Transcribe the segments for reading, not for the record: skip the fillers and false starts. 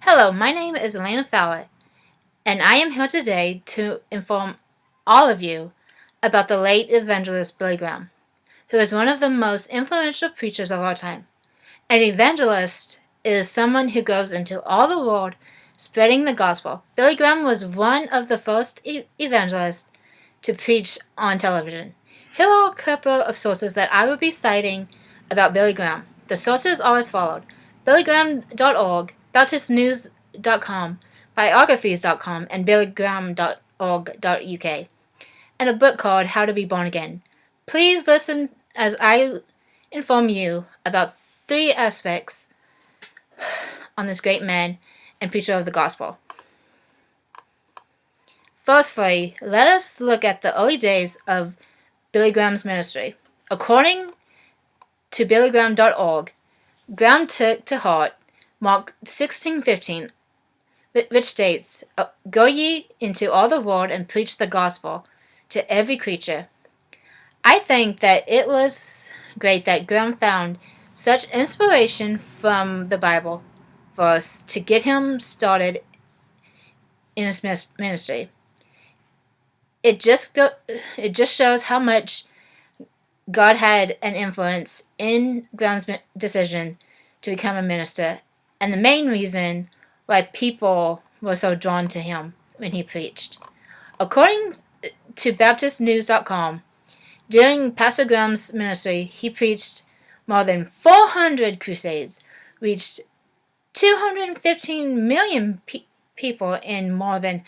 Hello, my name is Elena Fowler, and I am here today to inform all of you about the late evangelist Billy Graham, who is one of the most influential preachers of our time. An evangelist is someone who goes into all the world spreading the gospel. Billy Graham was one of the first evangelists to preach on television. Here are a couple of sources that I will be citing about Billy Graham. The sources are as followed: BillyGraham.org, BaptistNews.com, Biographies.com, and BillyGraham.org.uk, and a book called How to Be Born Again. Please listen as I inform you about three aspects on this great man and preacher of the gospel. Firstly, let us look at the early days of Billy Graham's ministry. According to BillyGraham.org, Graham took to heart Mark 16:15, which states, "Go ye into all the world and preach the gospel to every creature." I think that it was great that Graham found such inspiration from the Bible verse to get him started in his ministry. It just shows how much God had an influence in Graham's decision to become a minister, and the main reason why people were so drawn to him when he preached. According to BaptistNews.com, during Pastor Graham's ministry, he preached more than 400 crusades, reached 215 million people in more than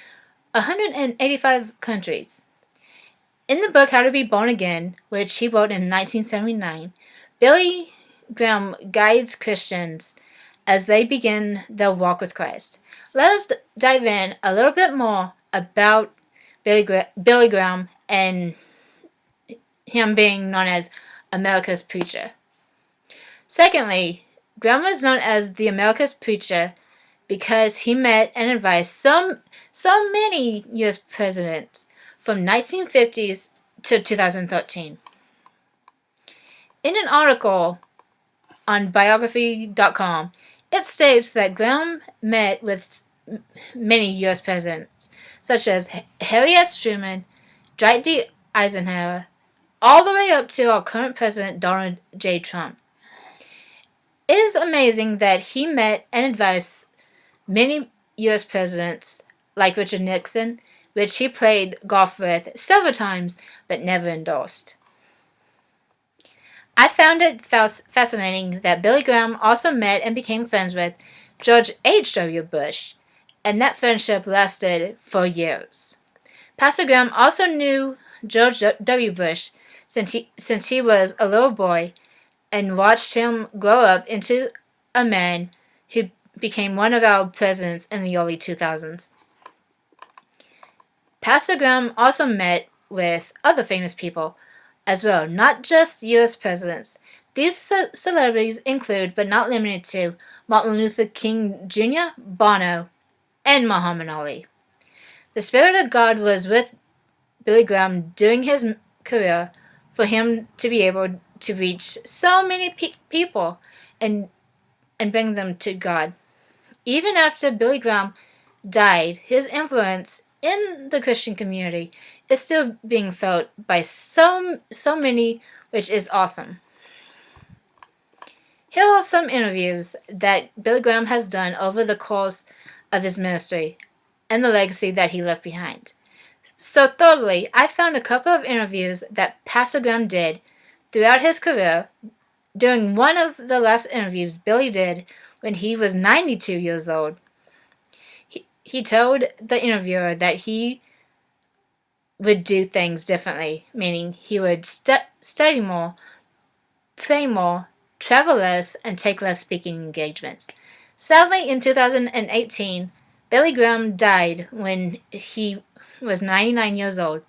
185 countries. In the book How to Be Born Again, which he wrote in 1979, Billy Graham guides Christians as they begin their walk with Christ. Let us dive in a little bit more about Billy Graham and him being known as America's preacher. Secondly, Graham was known as the America's preacher because he met and advised so many U.S. presidents from 1950s to 2013. In an article on biography.com, it states that Graham met with many U.S. presidents, such as Harry S. Truman, Dwight D. Eisenhower, all the way up to our current president, Donald J. Trump. It is amazing that he met and advised many U.S. presidents, like Richard Nixon, which he played golf with several times but never endorsed. I found it fascinating that Billy Graham also met and became friends with George H.W. Bush, and that friendship lasted for years. Pastor Graham also knew George W. Bush since he was a little boy and watched him grow up into a man who became one of our presidents in the early 2000s. Pastor Graham also met with other famous people as well, not just U.S. presidents. These celebrities include, but not limited to, Martin Luther King Jr., Bono, and Muhammad Ali. The Spirit of God was with Billy Graham during his career for him to be able to reach so many people and bring them to God. Even after Billy Graham died, his influence in the Christian community is still being felt by so many, which is awesome. Here are some interviews that Billy Graham has done over the course of his ministry and the legacy that he left behind. So thirdly, I found a couple of interviews that Pastor Graham did throughout his career. During one of the last interviews Billy did when he was 92 years old, he told the interviewer that he would do things differently, meaning he would study more, pray more, travel less, and take less speaking engagements. Sadly, in 2018, Billy Graham died when he was 99 years old,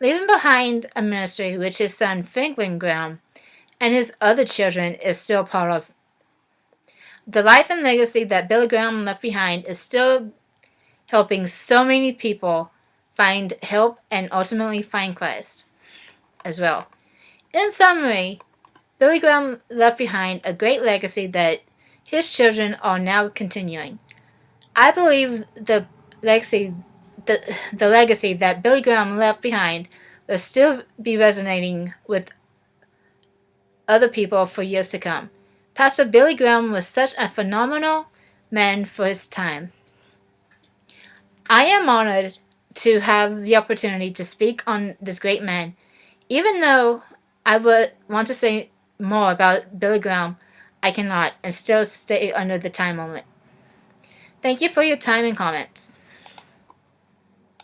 leaving behind a ministry which his son Franklin Graham and his other children is still part of. The life and legacy that Billy Graham left behind is still helping so many people find help and ultimately find Christ as well. In summary, Billy Graham left behind a great legacy that his children are now continuing. I believe legacy the legacy that Billy Graham left behind will still be resonating with other people for years to come. Pastor Billy Graham was such a phenomenal man for his time. I am honored to have the opportunity to speak on this great man, even though I would want to say more about Billy Graham. I cannot and still stay under the time limit. Thank you for your time and comments.